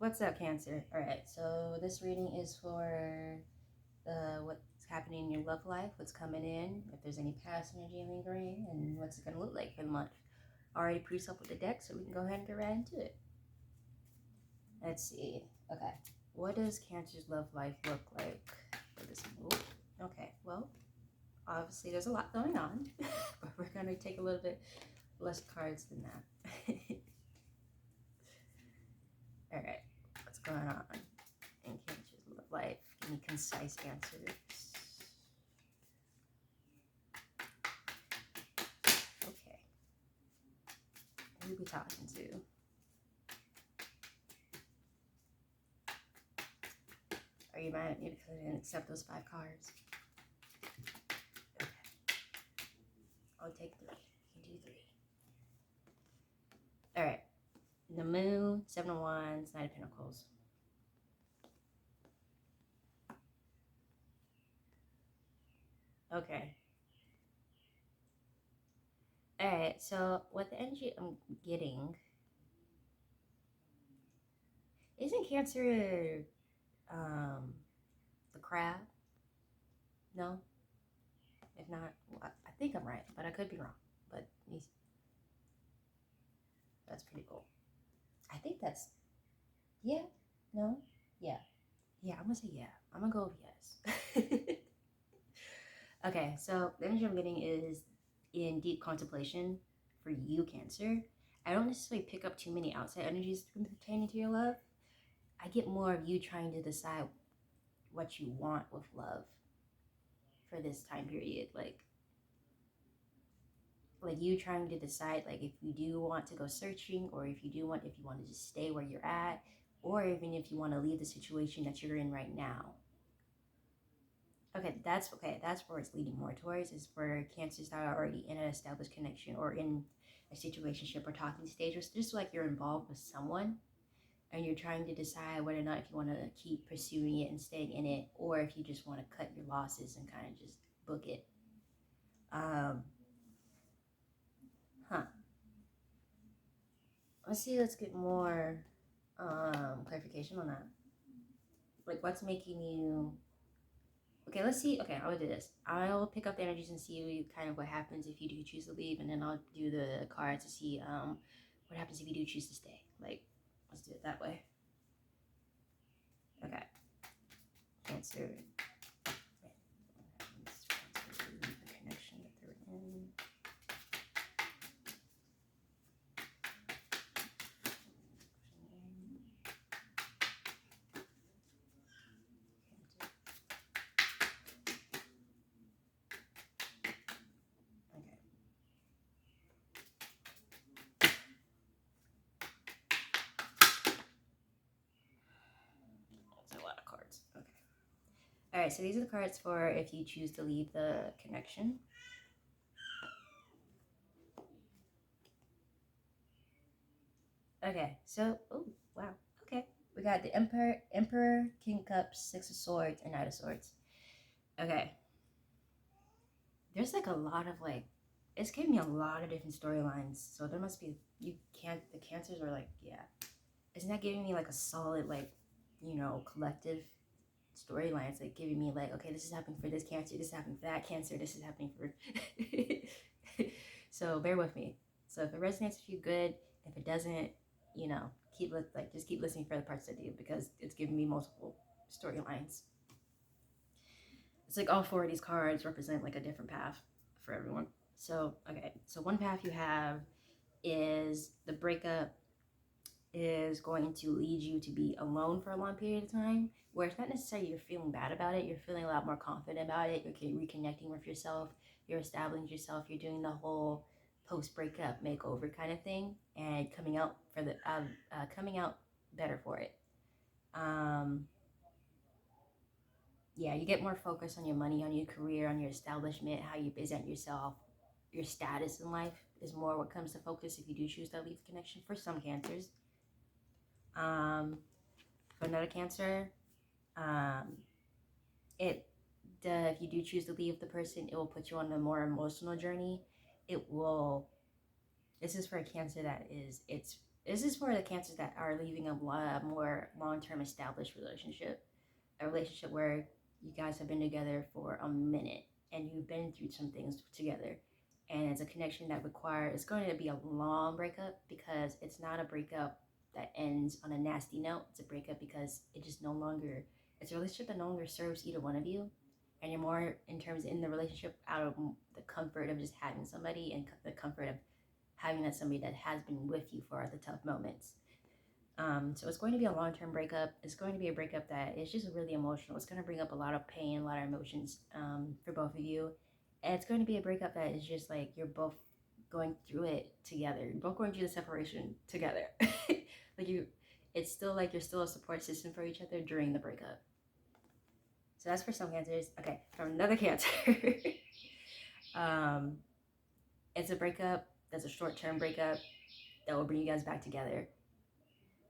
What's up, Cancer? All right, so this reading is for what's happening in your love life, what's coming in, if there's any past energy lingering, and what's it going to look like for the month. Already pre up with the deck, so we can go ahead and get right into it. Let's see. Okay, what does Cancer's love life look like for this month? Okay, well, obviously there's a lot going on, but we're going to take a little bit less cards than that. All right, what's going on in Cancer's love life? Give me concise answers. Okay, who we talking to? Are you mad at me because I didn't accept those 5 cards? Okay, I'll take 3. You can do 3. All right, the Moon, 7 of Wands, 9 of Pentacles. Okay. All right, so what the energy I'm getting, isn't Cancer the crab? No? If not, well, I think I'm right, but I could be wrong. But that's pretty cool. I think that's, yeah, no, yeah. Yeah, I'm gonna say yeah. I'm gonna go with yes. Okay, so the energy I'm getting is in deep contemplation for you, Cancer. I don't necessarily pick up too many outside energies pertaining to your love. I get more of you trying to decide what you want with love for this time period. Like you trying to decide like if you do want to go searching, or if you want to just stay where you're at, or even if you want to leave the situation that you're in right now. Okay, that's where it's leading more towards, is for Cancers that are already in an established connection or in a situationship or talking stage, or just like you're involved with someone and you're trying to decide whether or not if you want to keep pursuing it and staying in it, or if you just want to cut your losses and kind of just book it. um huh let's get more clarification on that. Like, what's making you, okay, let's see. Okay, I'll do this. I'll pick up the energies and see kind of what happens if you do choose to leave, and then I'll do the cards to see what happens if you do choose to stay. Like, let's do it that way. Okay. Cancer. The connection that they're in. All right, so these are the cards for if you choose to leave the connection. Okay, so, oh, wow. Okay, we got the Emperor, King of Cups, 6 of Swords, and Knight of Swords. Okay. There's like a lot of like, it's giving me a lot of different storylines. So there must be, the Cancers are like, yeah. Isn't that giving me like a solid, like, collective storyline? It's like giving me like, okay, this is happening for this Cancer, this is happening for that Cancer, this is happening for. So bear with me. So if it resonates with you, good. If it doesn't, just keep listening for the parts that do, because it's giving me multiple storylines. It's like all 4 of these cards represent like a different path for everyone. So, okay, so one path you have is the breakup is going to lead you to be alone for a long period of time, where it's not necessarily you're feeling bad about it, you're feeling a lot more confident about it, you're reconnecting with yourself, you're establishing yourself, you're doing the whole post-breakup makeover kind of thing, and coming out better for it. Yeah, you get more focus on your money, on your career, on your establishment, how you present yourself, your status in life is more what comes to focus if you do choose to leave the connection for some Cancers. For another Cancer, if you do choose to leave the person, it will put you on a more emotional journey. This is for a Cancer that is, it's This is for the cancers that are leaving a more long-term established relationship, a relationship where you guys have been together for a minute and you've been through some things together, and it's a connection that requires, it's going to be a long breakup, because it's not a breakup that ends on a nasty note. It's a breakup because it just no longer, it's a relationship that no longer serves either one of you, and you're more in terms in the relationship out of the comfort of just having somebody, and the comfort of having that somebody that has been with you for the tough moments. So it's going to be a long-term breakup. It's going to be a breakup that is just really emotional. It's going to bring up a lot of pain, a lot of emotions, for both of you. And it's going to be a breakup that is just like you're both going through it together. You're both going through the separation together. Like you, it's still like you're still a support system for each other during the breakup. So that's for some cancers. Okay, from another cancer. um, it's a breakup that's a short-term breakup that will bring you guys back together.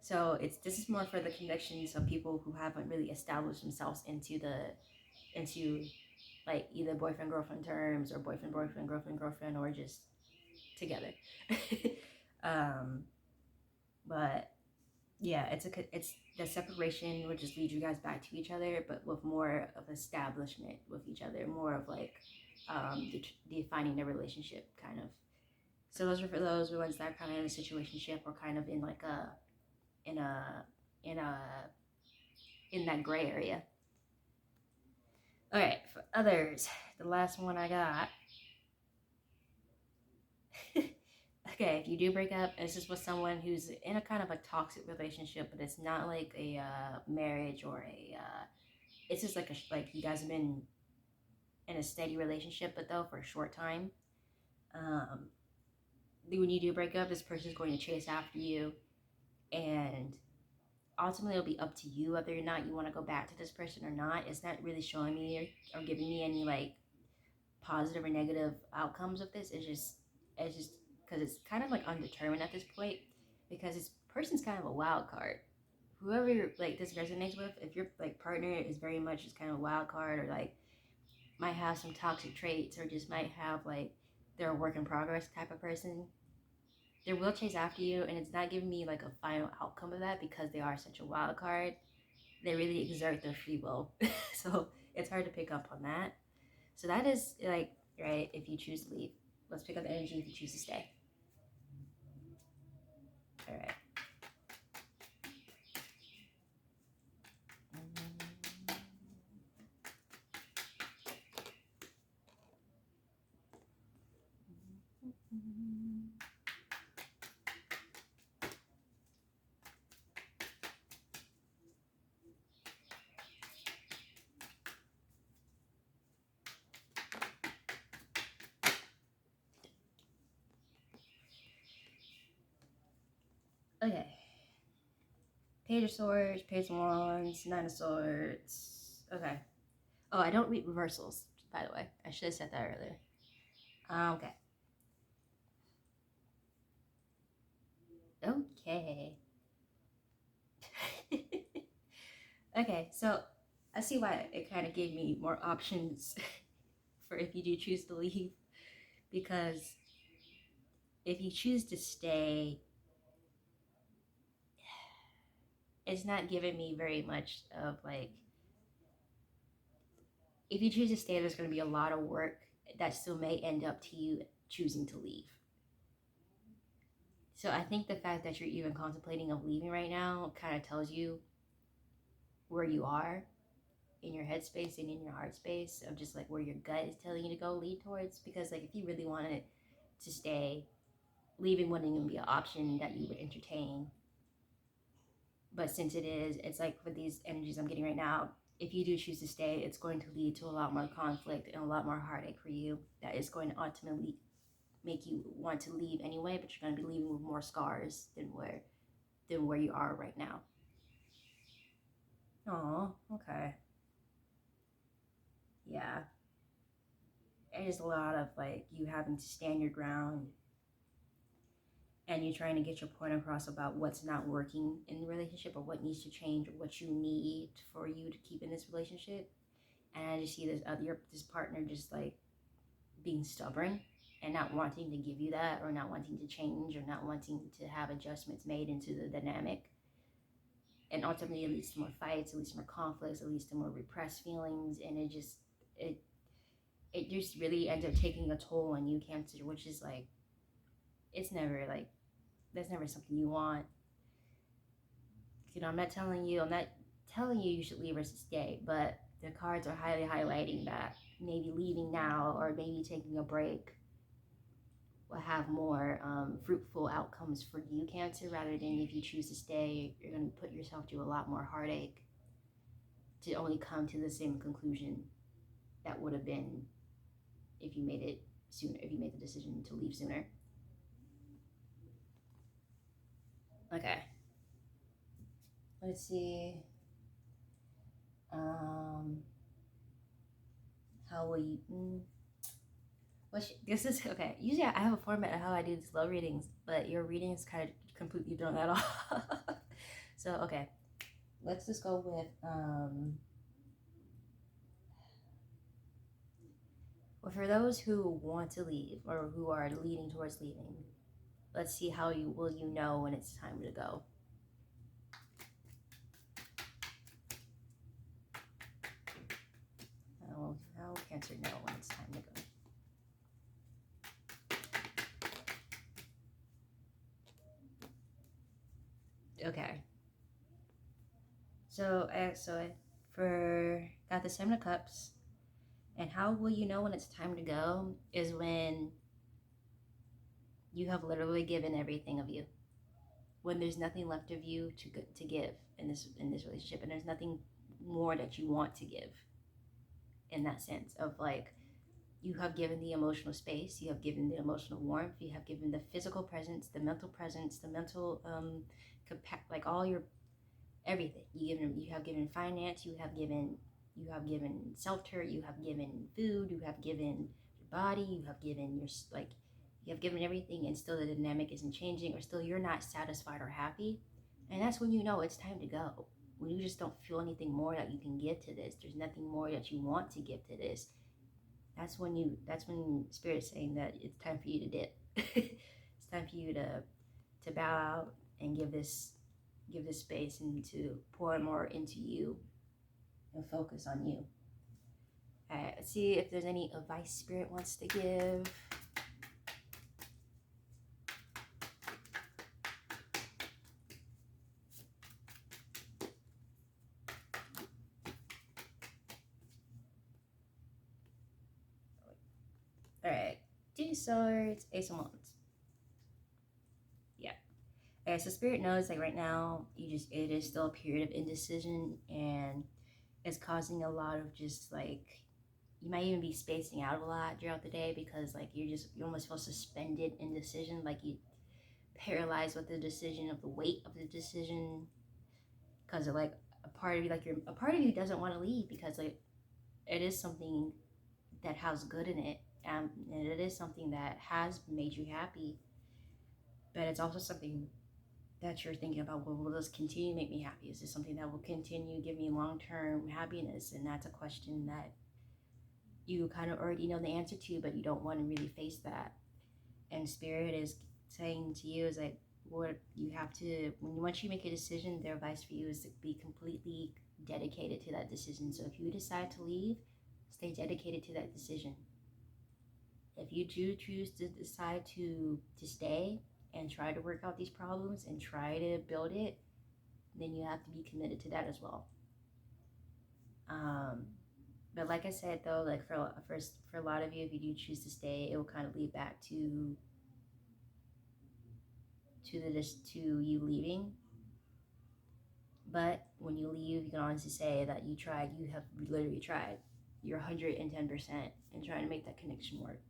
So this is more for the connections of people who haven't really established themselves into like either boyfriend girlfriend terms, or boyfriend girlfriend girlfriend, or just together. um, but yeah, it's the separation will just lead you guys back to each other, but with more of establishment with each other, more of like defining the relationship kind of. So those are for those ones that are kind of in a situationship, or kind of in like a in a in a in that gray area. Okay, for others, the last one I got. Okay, if you do break up, this is with someone who's in a kind of a toxic relationship, but it's not like a marriage or a. It's just like you guys have been in a steady relationship, but though for a short time. Um, when you do break up, this person's going to chase after you, and ultimately it'll be up to you whether or not you want to go back to this person or not. It's not really showing me or giving me any like positive or negative outcomes of this. It's just because it's kind of like undetermined at this point, because this person's kind of a wild card. Whoever like this resonates with, if your like partner is very much just kind of a wild card, or like might have some toxic traits, or just might have like they're a work in progress type of person, they will chase after you, and it's not giving me like a final outcome of that, because they are such a wild card. They really exert their free will. So it's hard to pick up on that. So that is like, right, if you choose to leave. Let's pick up the energy if you choose to stay. All right. Okay. Page of Swords, Page of Wands, Nine of Swords. Okay. Oh, I don't read reversals, by the way. I should have said that earlier. Okay. Okay. Okay, so I see why it kind of gave me more options for if you do choose to leave. Because if you choose to stay, it's not giving me very much of like, if you choose to stay, there's going to be a lot of work that still may end up to you choosing to leave. So I think the fact that you're even contemplating of leaving right now kind of tells you where you are in your headspace and in your heart space, of just like where your gut is telling you to go lead towards. Because like if you really wanted to stay, leaving wouldn't even be an option that you would entertain. But since it is, it's like with these energies I'm getting right now, if you do choose to stay, it's going to lead to a lot more conflict and a lot more heartache for you. That is going to ultimately make you want to leave anyway, but you're going to be leaving with more scars than where you are right now. Oh, okay. Yeah. There's a lot of like you having to stand your ground, and you're trying to get your point across about what's not working in the relationship, or what needs to change, or what you need for you to keep in this relationship. And I just see this partner just like being stubborn and not wanting to give you that, or not wanting to change, or not wanting to have adjustments made into the dynamic. And ultimately it leads to more fights, it leads to more conflicts, it leads to more repressed feelings, and it it just really ends up taking a toll on you, Cancer, which is like, it's never like, that's never something you want. You know, I'm not telling you should leave or stay, but the cards are highly highlighting that maybe leaving now or maybe taking a break will have more fruitful outcomes for you, Cancer, rather than if you choose to stay, you're going to put yourself through a lot more heartache to only come to the same conclusion that would have been if you made it sooner, if you made the decision to leave sooner. Okay. Let's see. How will you? This is okay. Usually, I have a format of how I do these love readings, but your readings kind of completely thrown that off. So okay, let's just go with well, for those who want to leave or who are leaning towards leaving, let's see how you will you know when it's time to go. How Cancer know when it's time to go? Okay. So for got the Seven of Cups, and how will you know when it's time to go is when you have literally given everything of you. When there's nothing left of you to give in this relationship, and there's nothing more that you want to give. In that sense of like, you have given the emotional space, you have given the emotional warmth, you have given the physical presence, the mental presence, the mental like all your everything. You have given finance, you have given shelter, you have given food, you have given your body, you have given your like, you have given everything, and still the dynamic isn't changing, or still you're not satisfied or happy. And that's when you know it's time to go. When you just don't feel anything more that you can give to this, there's nothing more that you want to give to this. That's when Spirit's saying that it's time for you to dip. It's time for you to bow out and give this space and to pour more into you and focus on you. All right, let's see if there's any advice Spirit wants to give. All right, Two Swords, Ace of Wands. Yeah. Okay, so Spirit knows like right now it is still a period of indecision, and it's causing a lot of just like, you might even be spacing out a lot throughout the day, because like you almost feel suspended in decision, like you paralyzed with the decision, of the weight of the decision, because of like a part of you, like a part of you doesn't want to leave, because like it is something that has good in it, and it is something that has made you happy, but it's also something that you're thinking about, well, will this continue to make me happy? Is this something that will continue to give me long-term happiness? And that's a question that you kind of already know the answer to, but you don't want to really face that. And Spirit is saying to you is like, what you have to, once you make a decision, their advice for you is to be completely dedicated to that decision. So if you decide to leave, stay dedicated to that decision. If you do choose to decide to stay and try to work out these problems and try to build it, then you have to be committed to that as well. But like I said, though, like for a lot of you, if you do choose to stay, it will kind of lead back to you leaving. But when you leave, you can honestly say that you tried. You have literally tried. You're 110% in trying to make that connection work.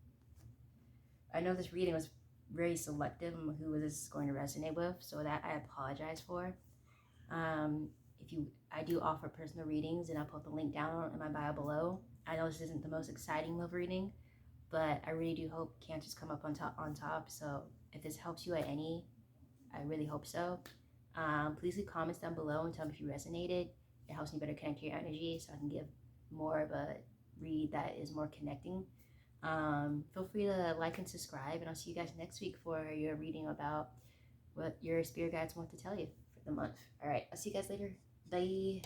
I know this reading was very selective on who this is going to resonate with, so that I apologize for. I do offer personal readings, and I'll put the link down in my bio below. I know this isn't the most exciting love reading, but I really do hope Cancers come up on top. So if this helps you at any, I really hope so. Please leave comments down below and tell me if you resonated. It helps me better connect to your energy, so I can give more of a read that is more connecting. Feel free to like and subscribe, and I'll see you guys next week for your reading about what your spirit guides want to tell you for the month. All right, I'll see you guys later. Bye.